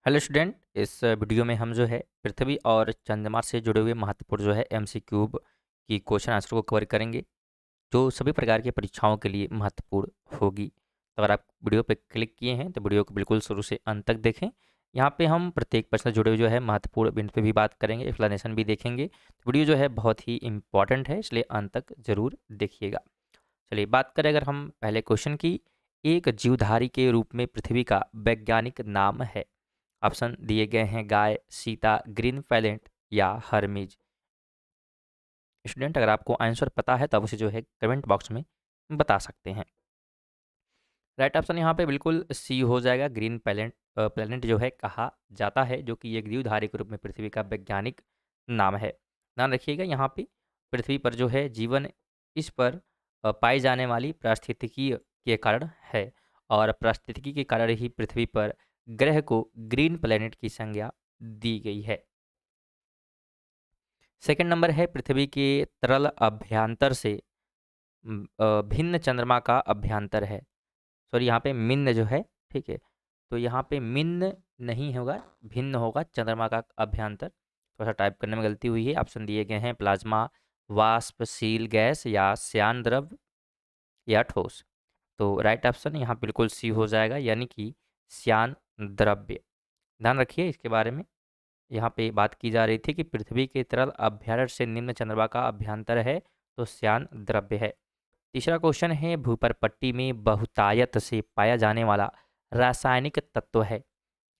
Hello student, इस video में हम जो है पृथ्वी और चंद्रमा से जुड़े हुए महत्वपूर्ण जो है एमसीक्यू की क्वेश्चन आंसर को कवर करेंगे, जो सभी प्रकार की परीक्षाओं के लिए महत्वपूर्ण होगी। तो अगर आप वीडियो पर क्लिक किए हैं तो वीडियो को बिल्कुल शुरू से अंत तक देखें। यहाँ पे हम प्रत्येक प्रश्न से जुड़े हुए जो है महत्वपूर्ण बिंदु पे भी बात करेंगे, एक्सप्लेनेशन भी देखेंगे। तो वीडियो जो है बहुत ही इंपॉर्टेंट है, इसलिए अंत तक जरूर देखिएगा। चलिए बात करें अगर हम पहले क्वेश्चन की। एक जीवधारी के रूप में पृथ्वी का वैज्ञानिक नाम है। ऑप्शन दिए गए हैं गाय, सीता, ग्रीन पैलेंट या हर्मीज। स्टूडेंट अगर आपको आंसर पता है तो आप उसे जो है कमेंट बॉक्स में बता सकते हैं। राइट ऑप्शन यहाँ पे बिल्कुल सी हो जाएगा, ग्रीन पैलेंट प्लेनेट जो है कहा जाता है, जो कि एक द्विधारी के रूप में पृथ्वी का वैज्ञानिक नाम है। ध्यान रखिएगा यहाँ पे पृथ्वी पर जो है जीवन इस पर पाई जाने वाली पारिस्थितिकी के कारण है, और पारिस्थितिकी के कारण ही पृथ्वी पर ग्रह को ग्रीन प्लेनेट की संज्ञा दी गई है। सेकंड नंबर है पृथ्वी के तरल अभ्यंतर से भिन्न चंद्रमा का अभ्यंतर है। सॉरी, यहाँ पे मिन्न जो है, ठीक है, तो यहाँ पे मिन्न नहीं होगा, भिन्न होगा चंद्रमा का अभ्यंतर। थोड़ा सा टाइप करने में गलती हुई है। ऑप्शन दिए गए हैं प्लाज्मा, वाष्पशील गैस या श्यान द्रव या ठोस। तो राइट ऑप्शन यहाँ बिल्कुल सी हो जाएगा, यानी कि श्यान द्रव्य। ध्यान रखिए इसके बारे में। यहाँ पे बात की जा रही थी कि पृथ्वी के तरल अभ्यर्थ से निम्न चंद्रमा का अभ्यंतर है, तो श्यान द्रव्य है। तीसरा क्वेश्चन है भूपर पट्टी में बहुतायत से पाया जाने वाला रासायनिक तत्व है।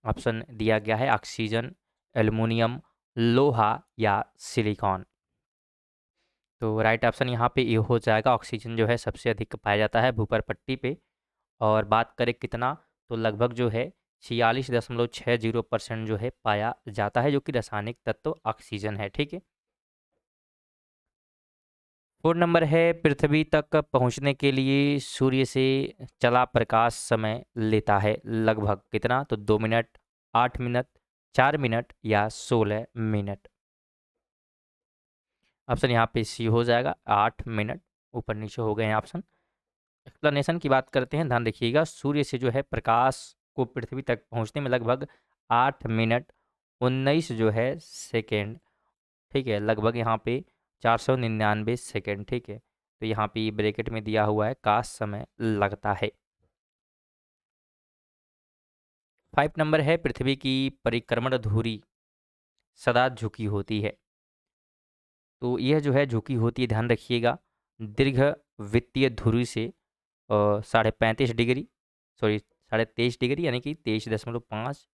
ऑप्शन दिया गया है ऑक्सीजन, एल्युमिनियम, लोहा या सिलिकॉन। तो राइट ऑप्शन यहाँ पे ये हो जाएगा, ऑक्सीजन जो है सबसे अधिक पाया जाता है भूपर पट्टी पे। और बात करें कितना, तो लगभग जो है 46.60% जो है पाया जाता है, जो कि रासायनिक तत्व ऑक्सीजन है। ठीक है। 4 नंबर है पृथ्वी तक पहुंचने के लिए सूर्य से चला प्रकाश समय लेता है लगभग कितना, तो 2 मिनट, 8 मिनट, 4 मिनट या 16 मिनट। ऑप्शन यहाँ पे सी हो जाएगा, 8 मिनट। ऊपर नीचे हो गए हैं ऑप्शन। एक्सप्लेनेशन की बात करते हैं, ध्यान रखिएगा। सूर्य से जो है प्रकाश को पृथ्वी तक पहुंचने में लगभग 8 मिनट 19 जो है सेकेंड, ठीक है, लगभग यहाँ पे 499 सेकेंड, ठीक है। तो यहाँ पे ब्रैकेट में दिया हुआ है का समय लगता है। 5 नंबर है पृथ्वी की परिक्रमण धुरी सदा झुकी होती है। तो यह जो है झुकी होती है, ध्यान रखिएगा, दीर्घ वित्तीय धुरी से 35.5 डिग्री, सॉरी 23.5 डिग्री, यानी कि 23.5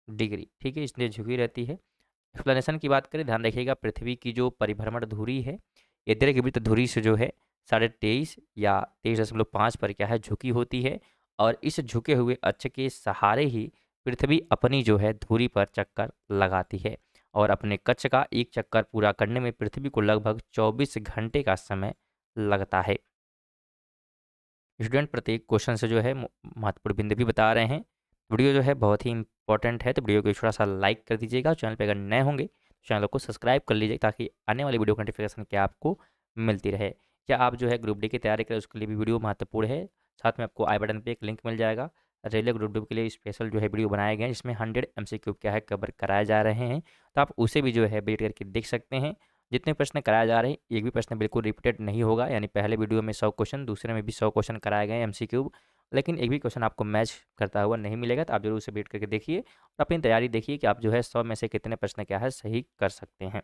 डिग्री, ठीक है, इसलिए झुकी रहती है। एक्सप्लेनेशन की बात करें, ध्यान रखिएगा, पृथ्वी की जो परिभ्रमण धुरी है ये दीर्घवृत्त धुरी से जो है 23.5 या 23.5 पर क्या है झुकी होती है, और इस झुके हुए अक्ष के सहारे ही पृथ्वी अपनी जो है धुरी पर चक्कर लगाती है, और अपने कक्ष का एक चक्कर पूरा करने में पृथ्वी को लगभग 24 घंटे का समय लगता है। स्टूडेंट प्रत्येक क्वेश्चन से जो है महत्वपूर्ण बिंदु भी बता रहे हैं। वीडियो जो है बहुत ही इंपॉर्टेंट है, तो वीडियो को थोड़ा सा लाइक कर दीजिएगा। चैनल पे अगर नए होंगे तो चैनल को सब्सक्राइब कर लीजिए, ताकि आने वाली वीडियो का नोटिफिकेशन क्या आपको मिलती रहे। क्या आप जो है ग्रुप डी की तैयारी करें, उसके लिए भी वीडियो महत्वपूर्ण है। साथ में आपको आई बटन पर एक लिंक मिल जाएगा। रेलवे ग्रुप डी के लिए स्पेशल जो है वीडियो बनाए गए हैं, जिसमें 100 MCQ क्या है कवर कराए जा रहे हैं, तो आप उसे भी जो है वेट करके देख सकते हैं। जितने प्रश्न कराए जा रहे हैं एक भी प्रश्न बिल्कुल रिपीटेड नहीं होगा, यानी पहले वीडियो में 100 क्वेश्चन, दूसरे में भी 100 क्वेश्चन कराए गए एमसीक्यू, लेकिन एक भी क्वेश्चन आपको मैच करता हुआ नहीं मिलेगा। तो आप जरूर उसे वेट करके देखिए और अपनी तैयारी देखिए कि आप जो है 100 में से कितने प्रश्न क्या है सही कर सकते हैं।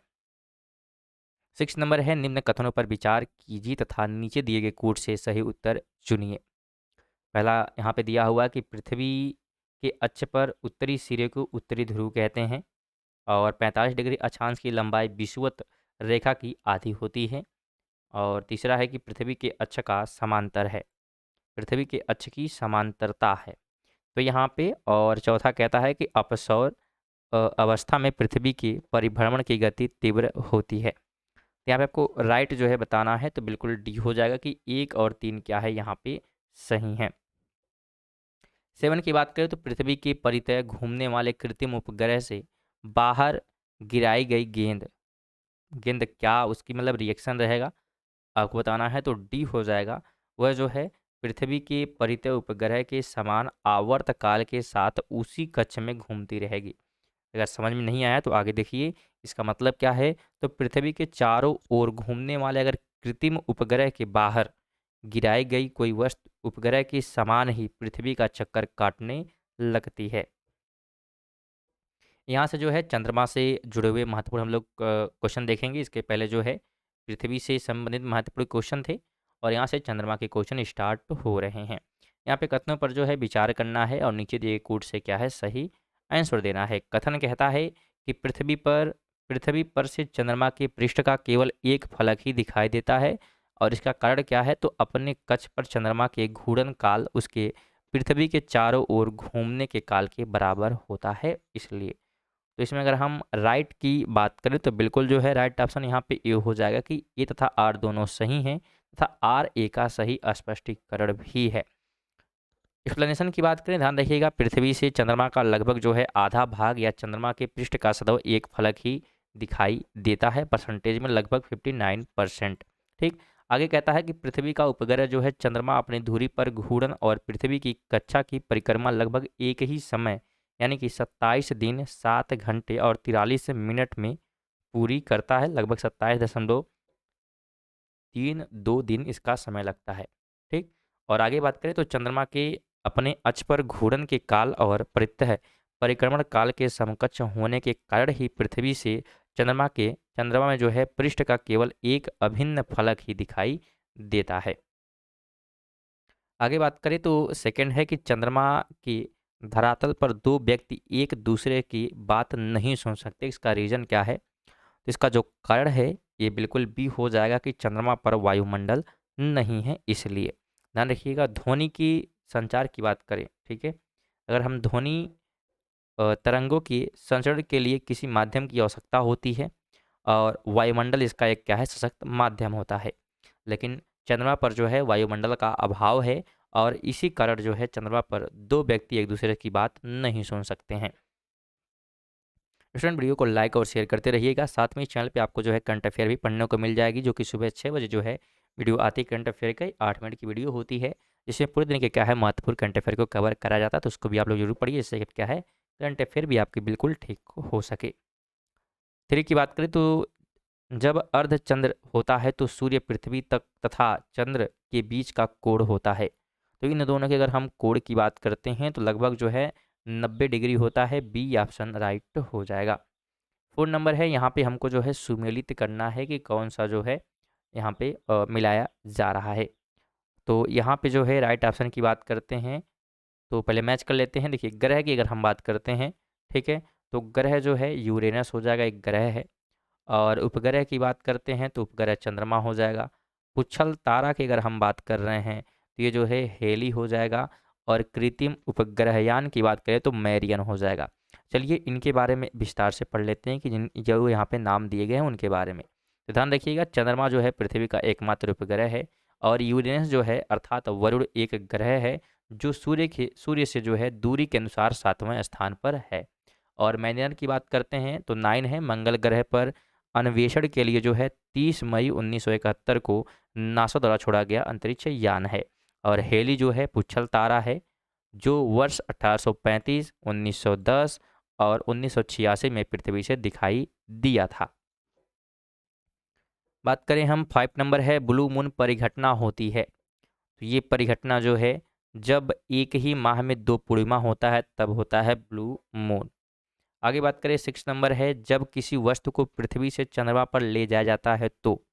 6 नंबर है निम्न कथनों पर विचार कीजिए तथा नीचे दिए गए कोड से सही उत्तर चुनिए। पहला यहाँ पे दिया हुआ कि पृथ्वी के अक्ष पर उत्तरी सिरे को उत्तरी ध्रुव कहते हैं, और 45 डिग्री अक्षांश की लंबाई विषुवत रेखा की आधी होती है। और तीसरा है कि पृथ्वी के अक्ष का समांतर है, पृथ्वी के अक्ष की समांतरता है। तो यहाँ पे और चौथा कहता है कि अपसौर अवस्था में पृथ्वी के परिभ्रमण की गति तीव्र होती है। तो यहाँ पे आपको राइट जो है बताना है, तो बिल्कुल डी हो जाएगा कि 1 और 3 क्या है यहाँ पे सही है। 7 की बात करें तो पृथ्वी के परितः घूमने वाले कृत्रिम उपग्रह से बाहर गिराई गई गेंद, गेंद क्या उसकी मतलब रिएक्शन रहेगा आपको बताना है, तो डी हो जाएगा। वह जो है पृथ्वी के परितः उपग्रह के समान आवर्त काल के साथ उसी कक्ष में घूमती रहेगी। अगर समझ में नहीं आया तो आगे देखिए इसका मतलब क्या है। तो पृथ्वी के चारों ओर घूमने वाले अगर कृत्रिम उपग्रह के बाहर गिराई गई कोई वस्तु उपग्रह के समान ही पृथ्वी का चक्कर काटने लगती है। यहाँ से जो है चंद्रमा से जुड़े हुए महत्वपूर्ण हम लोग क्वेश्चन देखेंगे। इसके पहले जो है पृथ्वी से संबंधित महत्वपूर्ण क्वेश्चन थे और यहाँ से चंद्रमा के क्वेश्चन स्टार्ट हो रहे हैं। यहाँ पे कथनों पर जो है विचार करना है और नीचे दिए कोड से क्या है सही आंसर देना है। कथन कहता है कि पृथ्वी पर से चंद्रमा के पृष्ठ का केवल एक फलक ही दिखाई देता है और इसका कारण क्या है। तो अपने कक्ष पर चंद्रमा के घूर्णन काल उसके पृथ्वी के चारों ओर घूमने के काल के बराबर होता है इसलिए। तो इसमें अगर हम राइट की बात करें तो बिल्कुल जो है राइट ऑप्शन यहाँ पे ए हो जाएगा कि ए तथा आर दोनों सही हैं तथा आर ए का सही स्पष्टीकरण भी है। एक्सप्लेनेशन की बात करें ध्यान रखिएगा पृथ्वी से चंद्रमा का लगभग जो है आधा भाग या चंद्रमा के पृष्ठ का सदैव एक फलक ही दिखाई देता है। परसेंटेज में लगभग 59%। ठीक, आगे कहता है कि पृथ्वी का उपग्रह जो है चंद्रमा अपनी धुरी पर घूर्णन और पृथ्वी की कक्षा की परिक्रमा लगभग एक ही समय यानी कि 27 दिन 7 घंटे और 43 मिनट में पूरी करता है। लगभग 27.32 दिन इसका समय लगता है। ठीक, और आगे बात करें तो चंद्रमा के अपने अक्ष पर घूर्णन के काल और परितः परिक्रमण काल के समकक्ष होने के कारण ही पृथ्वी से चंद्रमा में जो है पृष्ठ का केवल एक अभिन्न फलक ही दिखाई देता है। आगे बात करें तो सेकंड है कि चंद्रमा की धरातल पर दो व्यक्ति एक दूसरे की बात नहीं सुन सकते। इसका रीजन क्या है। तो इसका जो कारण है ये बिल्कुल बी हो जाएगा कि चंद्रमा पर वायुमंडल नहीं है इसलिए। ध्यान रखिएगा ध्वनि की संचार की बात करें, ठीक है, अगर हम ध्वनि तरंगों की संचरण के लिए किसी माध्यम की आवश्यकता होती है और वायुमंडल इसका एक क्या है सशक्त माध्यम होता है। लेकिन चंद्रमा पर जो है वायुमंडल का अभाव है और इसी कारण जो है चंद्रमा पर दो व्यक्ति एक दूसरे की बात नहीं सुन सकते हैं। स्टूडेंट वीडियो को लाइक और शेयर करते रहिएगा। साथ में इस चैनल पे आपको जो है करंट अफेयर भी पढ़ने को मिल जाएगी जो कि सुबह 6 बजे जो है वीडियो आती है। करंट अफेयर की 8 मिनट की वीडियो होती है जिसमें पूरे दिन के क्या है महत्वपूर्ण करंट अफेयर को कवर करा जाता है। तो उसको भी आप लोग जरूर पढ़िए जिससे कि क्या है करंट अफेयर भी आपकी बिल्कुल ठीक हो सके। 3 की बात करें तो जब अर्धचंद्र होता है तो सूर्य पृथ्वी तक तथा चंद्र के बीच का कोण होता है। तो इन दोनों के अगर हम कोण की बात करते हैं तो लगभग जो है 90 डिग्री होता है। बी ऑप्शन राइट हो जाएगा। 4 नंबर है यहाँ पे हमको जो है सुमेलित करना है कि कौन सा जो है यहाँ पे मिलाया जा रहा है। तो यहाँ पे जो है राइट ऑप्शन की बात करते हैं तो पहले मैच कर लेते हैं। देखिए ग्रह की अगर हम बात करते हैं, ठीक है, तो ग्रह जो है यूरेनस हो जाएगा, एक ग्रह है। और उपग्रह की बात करते हैं तो उपग्रह चंद्रमा हो जाएगा। पुच्छल तारा की अगर हम बात कर रहे हैं तो ये जो है हेली हो जाएगा। और कृत्रिम उपग्रहयान की बात करें तो मैरियन हो जाएगा। चलिए इनके बारे में विस्तार से पढ़ लेते हैं कि जिन जो यहाँ पे नाम दिए गए हैं उनके बारे में। तो ध्यान रखिएगा चंद्रमा जो है पृथ्वी का एकमात्र उपग्रह है और यूरेनस जो है अर्थात वरुण एक ग्रह है जो सूर्य से जो है दूरी के अनुसार 7वें स्थान पर है। और मैरियन की बात करते हैं तो 9 है। मंगल ग्रह पर अन्वेषण के लिए जो है 30 मई 1971 को नासा द्वारा छोड़ा गया अंतरिक्ष यान है। और हेली जो है पुच्छल तारा है जो वर्ष 1835, 1910 और 1986 में पृथ्वी से दिखाई दिया था। बात करें हम 5 नंबर है ब्लू मून परिघटना होती है। तो ये परिघटना जो है जब एक ही माह में 2 पूर्णिमा होता है तब होता है ब्लू मून। आगे बात करें 6 नंबर है जब किसी वस्तु को पृथ्वी से चंद्रमा पर ले जाया जाता है तो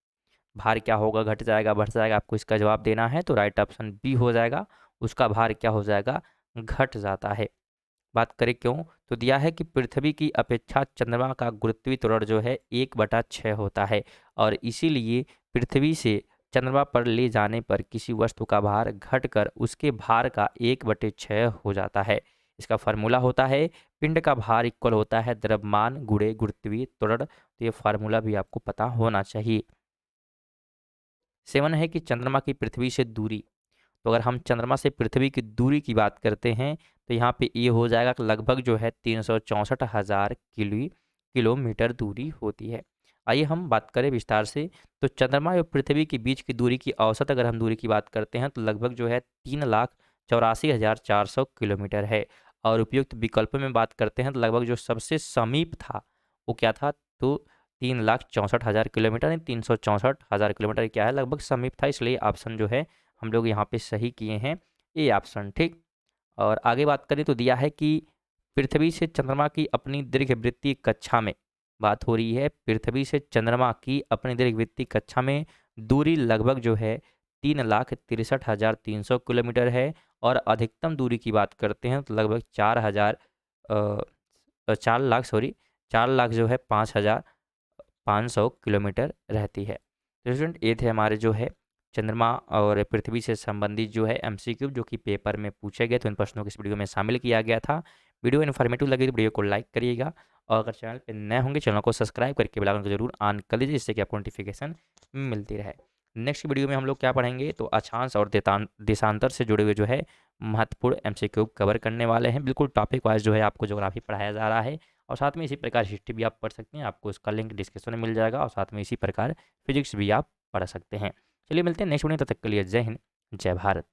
भार क्या होगा, घट जाएगा बढ़ जाएगा, आपको इसका जवाब देना है। तो राइट ऑप्शन बी हो जाएगा, उसका भार क्या हो जाएगा घट जाता है। बात करें क्यों तो दिया है कि पृथ्वी की अपेक्षा चंद्रमा का गुरुत्वीय त्वरण जो है 1/6 होता है और इसीलिए पृथ्वी से चंद्रमा पर ले जाने पर किसी वस्तु का भार घटकर उसके भार का 1/6 हो जाता है। इसका फार्मूला होता है पिंड का भार इक्वल होता है द्रव्यमान गुणे गुरुत्वीय त्वरण। तो ये फार्मूला भी आपको पता होना चाहिए। 7 है कि चंद्रमा की पृथ्वी से दूरी। तो अगर हम चंद्रमा से पृथ्वी की दूरी की बात करते हैं तो यहाँ पे ये हो जाएगा कि लगभग जो है 364,000 किलोमीटर दूरी होती है। आइए हम बात करें विस्तार से। तो चंद्रमा और पृथ्वी के बीच की दूरी की औसत अगर हम दूरी की बात करते हैं तो लगभग जो है 3,84,400 किलोमीटर है। और उपयुक्त विकल्पों में बात करते हैं तो लगभग जो सबसे समीप था वो क्या था, तो 3,64,000 किलोमीटर, नहीं 364,000 किलोमीटर क्या है, लगभग समीप था, इसलिए ऑप्शन जो है हम लोग यहाँ पे सही किए हैं, ए ऑप्शन। ठीक। और आगे बात करें तो दिया है कि पृथ्वी से चंद्रमा की अपनी दीर्घवृत्तीय कक्षा में, बात हो रही है पृथ्वी से चंद्रमा की अपनी दीर्घवृत्तीय कक्षा में दूरी लगभग जो है 3,63,300 किलोमीटर है। और अधिकतम दूरी की बात करते हैं तो लगभग 4 लाख, सॉरी, 4 लाख जो है 5,500 किलोमीटर रहती है। तो स्टूडेंट ये थे हमारे जो है चंद्रमा और पृथ्वी से संबंधित जो है एमसीक्यू जो कि पेपर में पूछे गए, तो इन प्रश्नों को इस वीडियो में शामिल किया गया था। वीडियो इन्फॉर्मेटिव लगी तो वीडियो को लाइक करिएगा, और अगर चैनल पर नए होंगे चैनल को सब्सक्राइब करके बेल आइकन को जरूर ऑन कर लीजिए, जिससे कि आपको नोटिफिकेशन मिलती रहे। नेक्स्ट वीडियो में हम लोग क्या पढ़ेंगे, तो अक्षांश और देशांतर से जुड़े हुए जो है महत्वपूर्ण एमसीक्यू कवर करने वाले हैं। बिल्कुल टॉपिक वाइज जो है आपको ज्योग्राफी पढ़ाया जा रहा है, और साथ में इसी प्रकार हिस्ट्री भी आप पढ़ सकते हैं, आपको उसका लिंक डिस्क्रिप्शन में मिल जाएगा, और साथ में इसी प्रकार फिजिक्स भी आप पढ़ सकते हैं। चलिए मिलते हैं नेक्स्ट वीडियो, तब तक के लिए जय हिंद, जय भारत।